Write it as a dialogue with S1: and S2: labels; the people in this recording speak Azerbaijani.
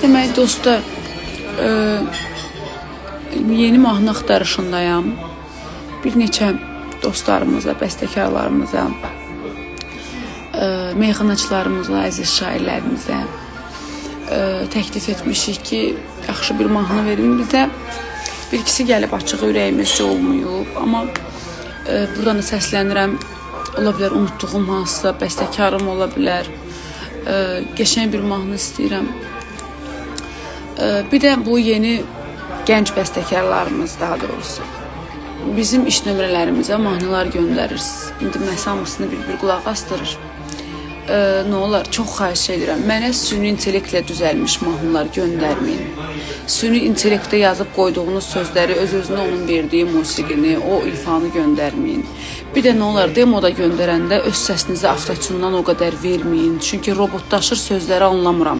S1: Demək dostlar, yeni mahnı axtarışındayam. Bir neçə dostlarımıza, bəstəkarlarımıza, meyxanaçılarımıza, əziz şairlərimizə təklif etmişik ki, yaxşı bir mahnı verin bizə. Bir ikisi gəlib açıq ürəyimizcə olmayıb, amma buradan da səslənirəm. Ola bilər unutduğum hansısa bəstəkarım ola bilər. Qəşəng bir mahnı istəyirəm. Bir də bu yeni gənc bəstəkarlarımız, daha doğrusu bizim iş nömrələrimizə mahnılar göndərirsiniz. İndi məhz hamısını bir qulaq astırır. Nə olar, çox xahiş edirəm. Mənə süni intellektlə düzəlmiş mahnılar göndərməyin. Süni intellektdə yazıb qoyduğunuz sözləri, öz-özünə onun verdiyi musiqini, o ifanı göndərməyin. Bir də nə olar, demoda göndərəndə öz səsinizi avtotundan o qədər verməyin. Çünki robotlaşır, sözləri anlamıram.